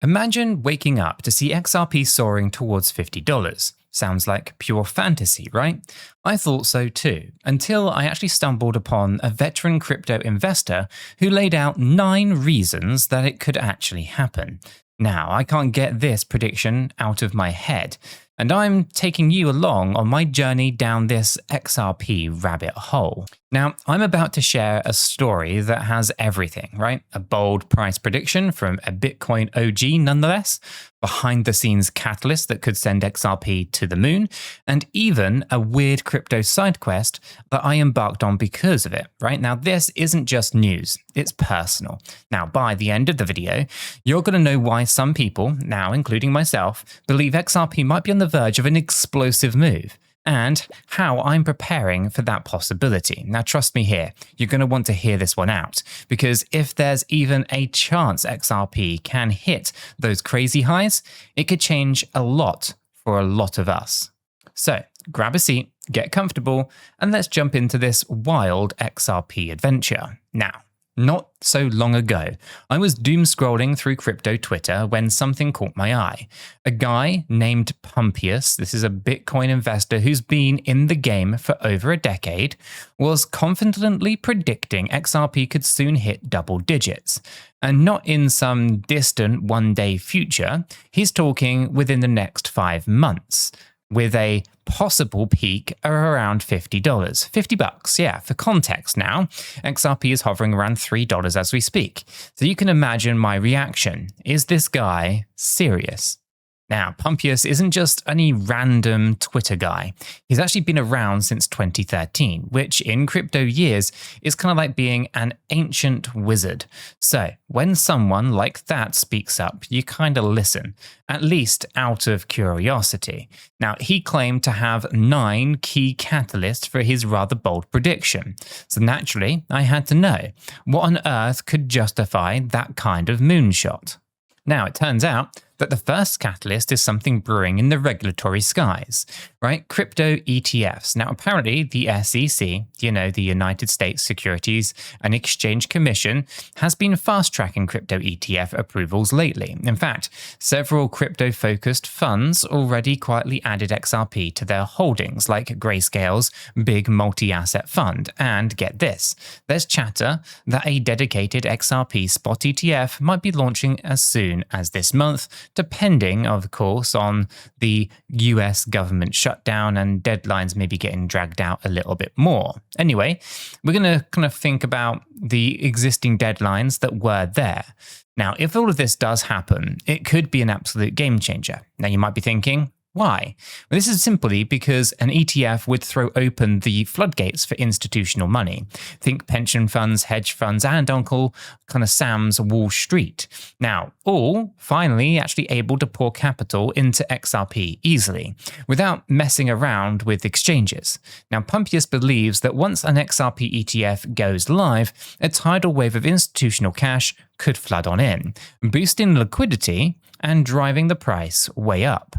Imagine waking up to see XRP soaring towards $50. Sounds like pure fantasy, right? I thought so too, until I actually stumbled upon a veteran crypto investor who laid out 9 reasons that it could actually happen. Now, I can't get this prediction out of my head, and I'm taking you along on my journey down this XRP rabbit hole. Now, I'm about to share a story that has everything, right? A bold price prediction from a Bitcoin OG nonetheless, behind the scenes catalyst that could send XRP to the moon, and even a weird crypto side quest that I embarked on because of it, right? Now, this isn't just news, it's personal. Now, by the end of the video, you're going to know why some people, now including myself, believe XRP might be on the verge of an explosive move, and how I'm preparing for that possibility. Now, trust me here, you're going to want to hear this one out, because if there's even a chance XRP can hit those crazy highs, it could change a lot for a lot of us. So, grab a seat, get comfortable, and let's jump into this wild XRP adventure. Now, not so long ago, I was doomscrolling through crypto Twitter when something caught my eye. A guy named Pumpius, this is a Bitcoin investor who's been in the game for over a decade, was confidently predicting XRP could soon hit double digits. And not in some distant one-day future, he's talking within the next 5 months, with a possible peak of around $50. $50, yeah. For context now, XRP is hovering around $3 as we speak. So you can imagine my reaction. Is this guy serious? Now, Pumpius isn't just any random Twitter guy. He's actually been around since 2013, which in crypto years is kind of like being an ancient wizard. So when someone like that speaks up, you kind of listen, at least out of curiosity. Now, he claimed to have 9 key catalysts for his rather bold prediction. So naturally, I had to know, what on earth could justify that kind of moonshot? Now, it turns out that the first catalyst is something brewing in the regulatory skies, right? Crypto ETFs. Now, apparently the SEC, the United States Securities and Exchange Commission, has been fast-tracking crypto ETF approvals lately. In fact, several crypto-focused funds already quietly added XRP to their holdings, like Grayscale's big multi-asset fund. And get this, there's chatter that a dedicated XRP spot ETF might be launching as soon as this month, depending, of course, on the US government shutdown and deadlines maybe getting dragged out a little bit more. Anyway, we're going to kind of think about the existing deadlines that were there. Now, if all of this does happen, it could be an absolute game changer. Now, you might be thinking, why? Well, this is simply because an ETF would throw open the floodgates for institutional money. Think pension funds, hedge funds, and Uncle kind of Sam's Wall Street. Now, all finally actually able to pour capital into XRP easily, without messing around with exchanges. Now, Pumpius believes that once an XRP ETF goes live, a tidal wave of institutional cash could flood on in, boosting liquidity and driving the price way up.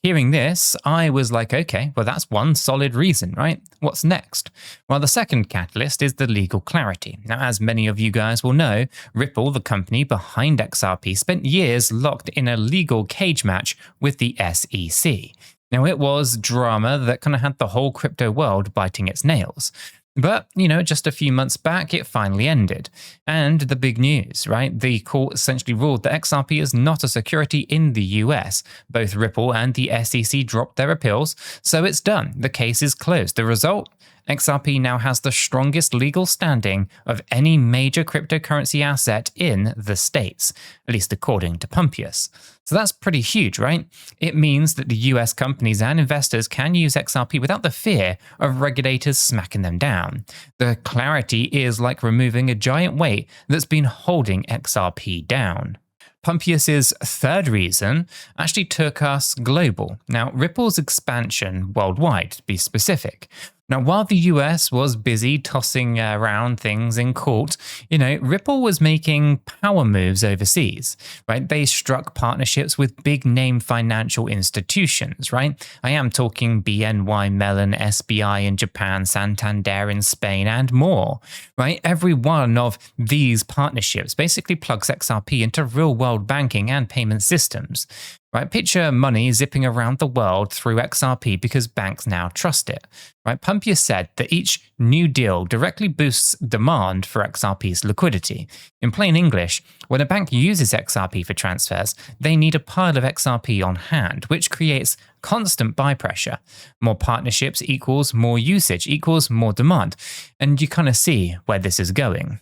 Hearing this, I was like, okay, well, that's one solid reason, right? What's next? Well, the second catalyst is the legal clarity. Now, as many of you guys will know, Ripple, the company behind XRP, spent years locked in a legal cage match with the SEC. Now, it was drama that kind of had the whole crypto world biting its nails. But, just a few months back, it finally ended. And the big news, right? The court essentially ruled that XRP is not a security in the US. Both Ripple and the SEC dropped their appeals, so it's done. The case is closed. The result? XRP now has the strongest legal standing of any major cryptocurrency asset in the States, at least according to Pumpius. So that's pretty huge, right? It means that the US companies and investors can use XRP without the fear of regulators smacking them down. The clarity is like removing a giant weight that's been holding XRP down. Pumpius's third reason actually took us global. Now, Ripple's expansion worldwide, to be specific, Now, while the US was busy tossing around things in court, Ripple was making power moves overseas, right? They struck partnerships with big name financial institutions, right? I am talking BNY Mellon, SBI in Japan, Santander in Spain, and more, right? Every one of these partnerships basically plugs XRP into real world banking and payment systems. Right, picture money zipping around the world through XRP because banks now trust it. Right, Pumpius said that each new deal directly boosts demand for XRP's liquidity. In plain English, when a bank uses XRP for transfers, they need a pile of XRP on hand, which creates constant buy pressure. More partnerships equals more usage equals more demand. And you kind of see where this is going.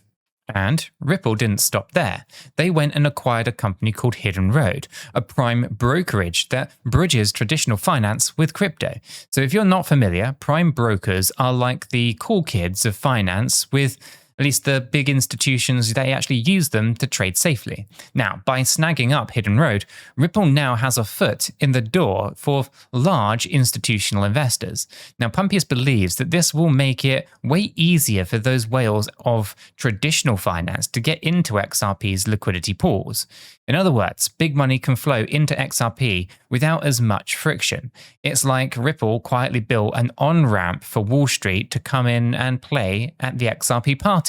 And Ripple didn't stop there. They went and acquired a company called Hidden Road, a prime brokerage that bridges traditional finance with crypto. So if you're not familiar, prime brokers are like the cool kids of finance with at least the big institutions, they actually use them to trade safely. Now, by snagging up Hidden Road, Ripple now has a foot in the door for large institutional investors. Now, Pumpius believes that this will make it way easier for those whales of traditional finance to get into XRP's liquidity pools. In other words, big money can flow into XRP without as much friction. It's like Ripple quietly built an on-ramp for Wall Street to come in and play at the XRP party.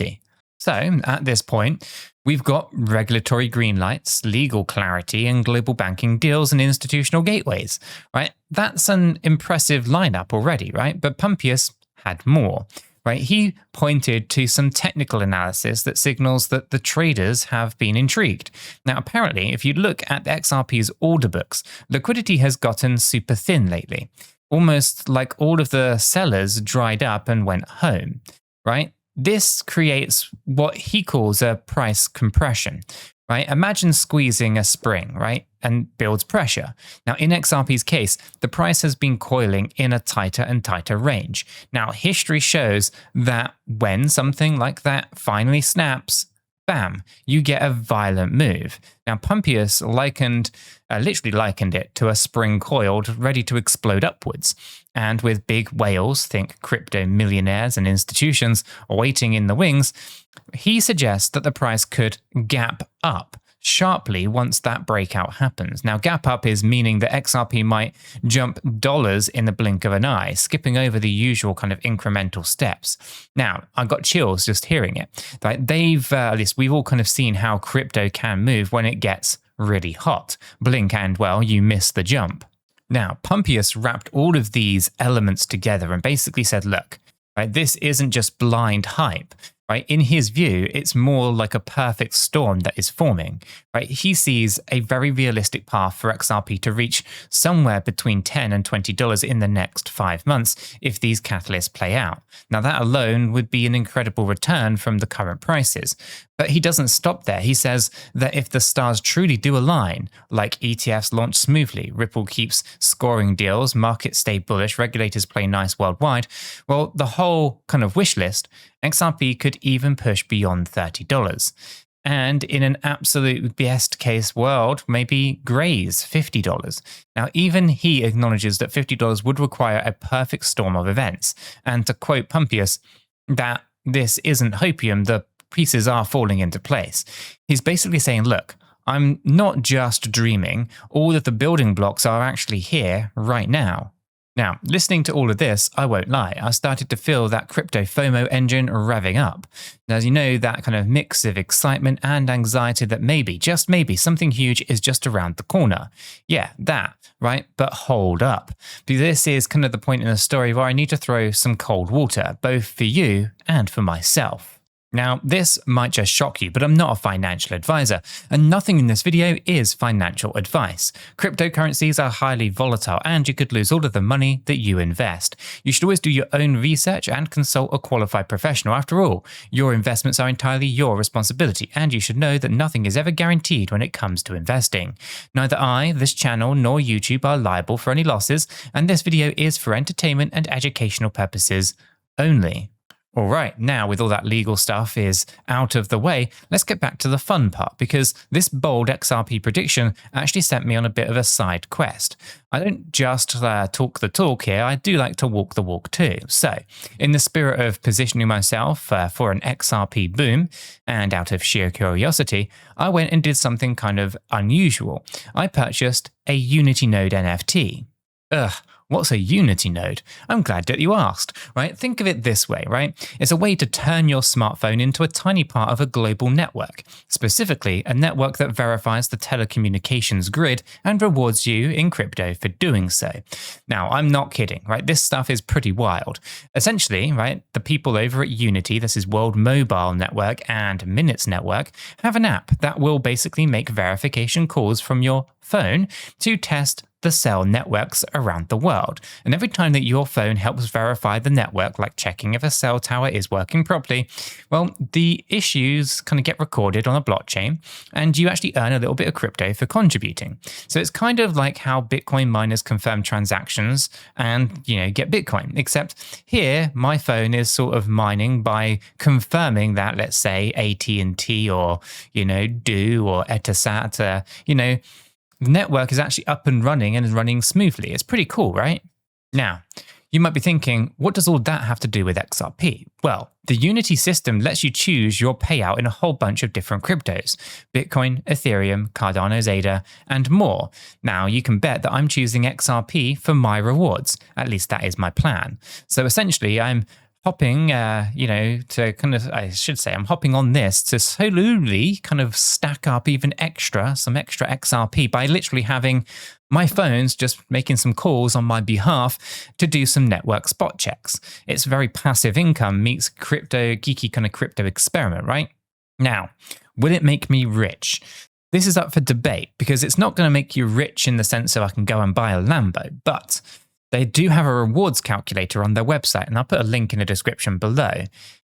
So, at this point, we've got regulatory green lights, legal clarity, and global banking deals and institutional gateways, right? That's an impressive lineup already, right? But Pumpius had more. Right, he pointed to some technical analysis that signals that the traders have been intrigued. Now, apparently, if you look at XRP's order books, liquidity has gotten super thin lately, almost like all of the sellers dried up and went home, right? This creates what he calls a price compression, right? Imagine squeezing a spring, right? And builds pressure. Now, in XRP's case, the price has been coiling in a tighter and tighter range. Now, history shows that when something like that finally snaps, bam, you get a violent move. Now, Pumpius literally likened it to a spring coiled, ready to explode upwards. And with big whales, think crypto millionaires and institutions, waiting in the wings, he suggests that the price could gap up sharply once that breakout happens. Now, gap up is meaning that XRP might jump dollars in the blink of an eye, skipping over the usual kind of incremental steps. Now, I got chills just hearing it. Like at least we've all kind of seen how crypto can move when it gets really hot. Blink and, well, you miss the jump. Now, Pumpius wrapped all of these elements together and basically said, look, right, this isn't just blind hype. Right? In his view, it's more like a perfect storm that is forming. Right? He sees a very realistic path for XRP to reach somewhere between $10 and $20 in the next 5 months if these catalysts play out. Now, that alone would be an incredible return from the current prices. But he doesn't stop there. He says that if the stars truly do align, like ETFs launch smoothly, Ripple keeps scoring deals, markets stay bullish, regulators play nice worldwide, well, the whole kind of wish list, XRP could even push beyond $30. And in an absolute best case world, maybe graze $50. Now, even he acknowledges that $50 would require a perfect storm of events. And to quote Pumpius, that this isn't hopium, the pieces are falling into place. He's basically saying, look, I'm not just dreaming. All of the building blocks are actually here right now. Now, listening to all of this, I won't lie, I started to feel that crypto FOMO engine revving up. As you know, that kind of mix of excitement and anxiety that maybe, just maybe, something huge is just around the corner. Yeah, that, right? But hold up. Because this is kind of the point in the story where I need to throw some cold water, both for you and for myself. Now, this might just shock you, but I'm not a financial advisor, and nothing in this video is financial advice. Cryptocurrencies are highly volatile, and you could lose all of the money that you invest. You should always do your own research and consult a qualified professional. After all, your investments are entirely your responsibility, and you should know that nothing is ever guaranteed when it comes to investing. Neither I, this channel, nor YouTube are liable for any losses, and this video is for entertainment and educational purposes only. All right, now with all that legal stuff is out of the way, let's get back to the fun part, because this bold XRP prediction actually sent me on a bit of a side quest. I don't just talk the talk here, I do like to walk the walk too. So, in the spirit of positioning myself for an XRP boom, and out of sheer curiosity, I went and did something kind of unusual. I purchased a Unity node NFT. Ugh. What's a Unity node? I'm glad that you asked, right? Think of it this way, right? It's a way to turn your smartphone into a tiny part of a global network, specifically a network that verifies the telecommunications grid and rewards you in crypto for doing so. Now, I'm not kidding, right? This stuff is pretty wild. Essentially, right, the people over at Unity, this is World Mobile Network and Minutes Network, have an app that will basically make verification calls from your phone to test the cell networks around the world. And every time that your phone helps verify the network, like checking if a cell tower is working properly, well, the issues kind of get recorded on a blockchain and you actually earn a little bit of crypto for contributing. So it's kind of like how Bitcoin miners confirm transactions and, get Bitcoin, except here my phone is sort of mining by confirming that, let's say, AT&T or, Do or Etisat, the network is actually up and running and is running smoothly. It's pretty cool, right? Now, you might be thinking, what does all that have to do with XRP? Well, the Unity system lets you choose your payout in a whole bunch of different cryptos: Bitcoin, Ethereum, Cardano, Zeta, and more. Now, you can bet that I'm choosing XRP for my rewards. At least that is my plan. So essentially, I'm hopping, I'm hopping on this to slowly kind of stack up even some extra XRP by literally having my phones just making some calls on my behalf to do some network spot checks. It's very passive income meets geeky kind of crypto experiment, right? Now, will it make me rich? This is up for debate because it's not going to make you rich in the sense of I can go and buy a Lambo, but they do have a rewards calculator on their website, and I'll put a link in the description below.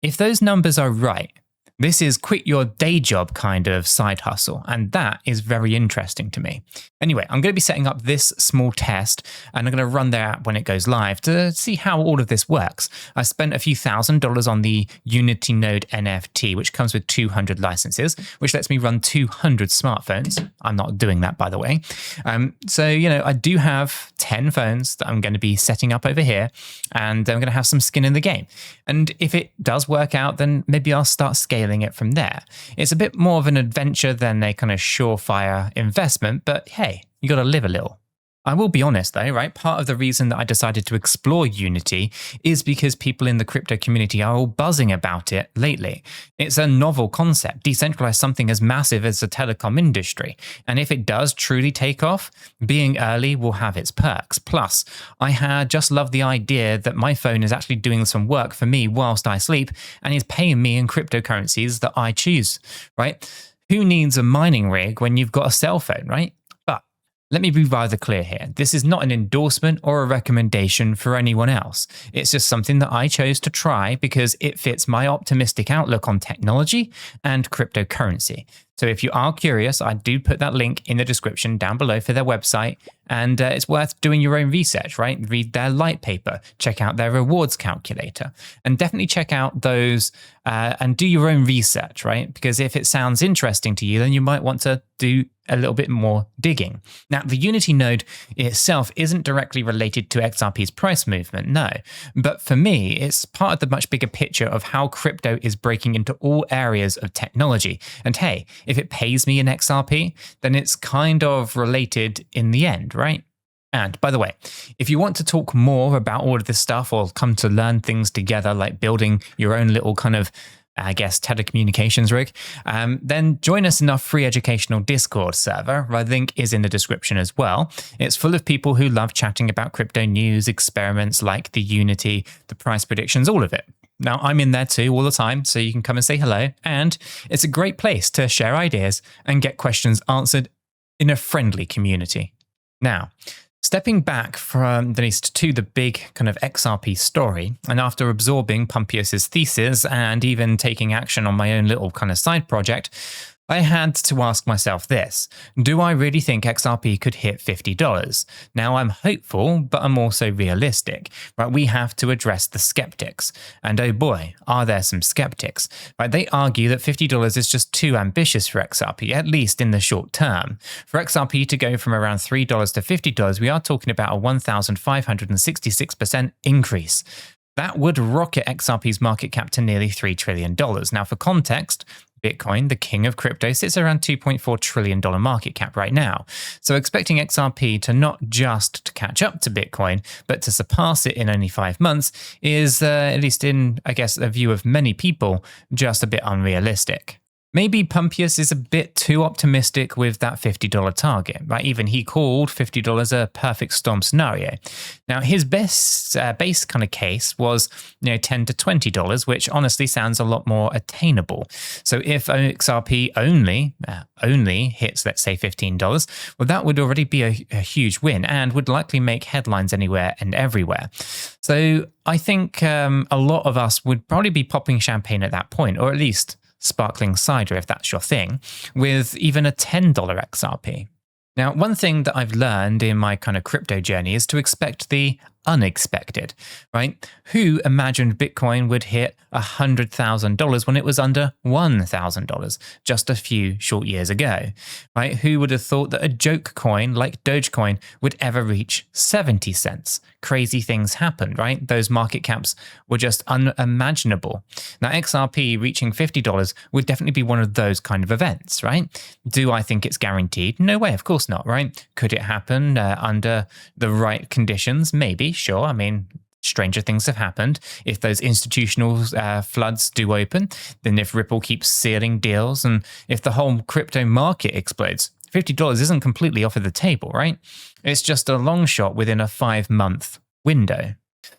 If those numbers are right, this is quit your day job kind of side hustle, and that is very interesting to me. Anyway, I'm going to be setting up this small test, and I'm going to run their app when it goes live to see how all of this works. I spent a few $1,000s on the Unity Node NFT, which comes with 200 licenses, which lets me run 200 smartphones. I'm not doing that, by the way. I do have 10 phones that I'm going to be setting up over here, and I'm going to have some skin in the game. And if it does work out, then maybe I'll start scaling it from there. It's a bit more of an adventure than a kind of surefire investment, but hey, you got to live a little. I will be honest though, right? Part of the reason that I decided to explore Unity is because people in the crypto community are all buzzing about it lately. It's a novel concept, decentralize something as massive as the telecom industry. And if it does truly take off, being early will have its perks. Plus, I just love the idea that my phone is actually doing some work for me whilst I sleep and is paying me in cryptocurrencies that I choose, right? Who needs a mining rig when you've got a cell phone, right? Let me be rather clear here. This is not an endorsement or a recommendation for anyone else. It's just something that I chose to try because it fits my optimistic outlook on technology and cryptocurrency. So if you are curious, I do put that link in the description down below for their website. And it's worth doing your own research, right? Read their light paper, check out their rewards calculator, and definitely check out those and do your own research, right? Because if it sounds interesting to you, then you might want to do a little bit more digging. Now, the Unity node itself isn't directly related to XRP's price movement, no. But for me, it's part of the much bigger picture of how crypto is breaking into all areas of technology. And hey, if it pays me in XRP, then it's kind of related in the end, right? And by the way, if you want to talk more about all of this stuff or come to learn things together, like building your own little kind of telecommunications rig, then join us in our free educational Discord server. The link is in the description as well. It's full of people who love chatting about crypto news, experiments like the Unity, the price predictions, all of it. Now, I'm in there too all the time, so you can come and say hello. And it's a great place to share ideas and get questions answered in a friendly community. Now, stepping back from at least to the big kind of XRP story, and after absorbing Pumpius's thesis and even taking action on my own little kind of side project, I had to ask myself this: do I really think XRP could hit $50? Now, I'm hopeful, but I'm also realistic. Right, we have to address the skeptics. And oh boy, are there some skeptics. Right, they argue that $50 is just too ambitious for XRP, at least in the short term. For XRP to go from around $3 to $50, we are talking about a 1,566% increase. That would rocket XRP's market cap to nearly $3 trillion. Now, for context, Bitcoin, the king of crypto, sits around $2.4 trillion market cap right now. So expecting XRP to not just to catch up to Bitcoin, but to surpass it in only 5 months is, at least in, I guess, a view of many people, just a bit unrealistic. Maybe Pumpius is a bit too optimistic with that $50 target, right? Even he called $50 a perfect storm scenario. Now, his base kind of case was, $10 to $20, which honestly sounds a lot more attainable. So if XRP only hits, let's say, $15, well, that would already be a huge win and would likely make headlines anywhere and everywhere. So I think a lot of us would probably be popping champagne at that point, or at least sparkling cider if that's your thing, with even a $10 XRP. Now, one thing that I've learned in my kind of crypto journey is to expect the unexpected, right? Who imagined Bitcoin would hit $100,000 when it was under $1,000 just a few short years ago, right? Who would have thought that a joke coin like Dogecoin would ever reach 70 cents? Crazy things happened, right? Those market caps were just unimaginable. Now, XRP reaching $50 would definitely be one of those kind of events, right? Do I think it's guaranteed? No way, of course not, right? Could it happen under the right conditions? Maybe. Sure, I mean, stranger things have happened. If those institutional floods do open, then if Ripple keeps sealing deals, and if the whole crypto market explodes, $50 isn't completely off of the table, right? It's just a long shot within a 5-month window.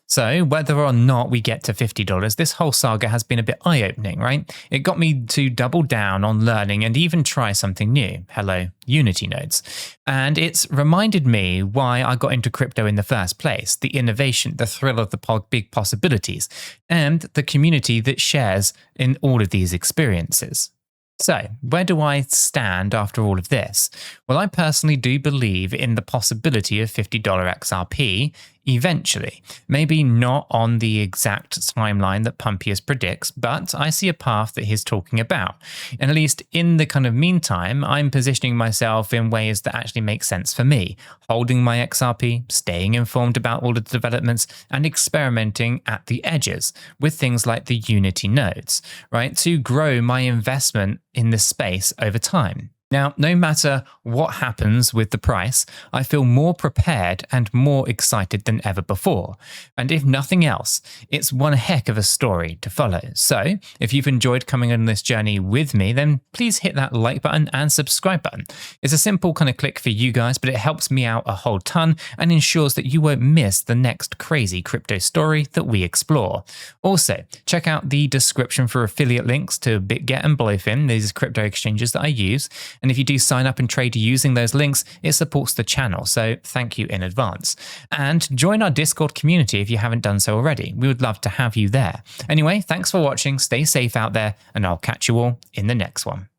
So whether or not we get to $50, this whole saga has been a bit eye-opening, right? It got me to double down on learning and even try something new. Hello, Unity nodes. And it's reminded me why I got into crypto in the first place, the innovation, the thrill of the big possibilities, and the community that shares in all of these experiences. So, where do I stand after all of this? Well, I personally do believe in the possibility of $50 XRP eventually. Maybe not on the exact timeline that Pumpius predicts, but I see a path that he's talking about. And at least in the kind of meantime, I'm positioning myself in ways that actually make sense for me, holding my XRP, staying informed about all the developments, and experimenting at the edges with things like the Unity nodes, right, to grow my investment in this space over time. Now, no matter what happens with the price, I feel more prepared and more excited than ever before. And if nothing else, it's one heck of a story to follow. So, if you've enjoyed coming on this journey with me, then please hit that like button and subscribe button. It's a simple kind of click for you guys, but it helps me out a whole ton and ensures that you won't miss the next crazy crypto story that we explore. Also, check out the description for affiliate links to BitGet and Bluefin, these crypto exchanges that I use. And if you do sign up and trade using those links, it supports the channel, so thank you in advance. And join our Discord community if you haven't done so already. We would love to have you there. Anyway, thanks for watching, stay safe out there, and I'll catch you all in the next one.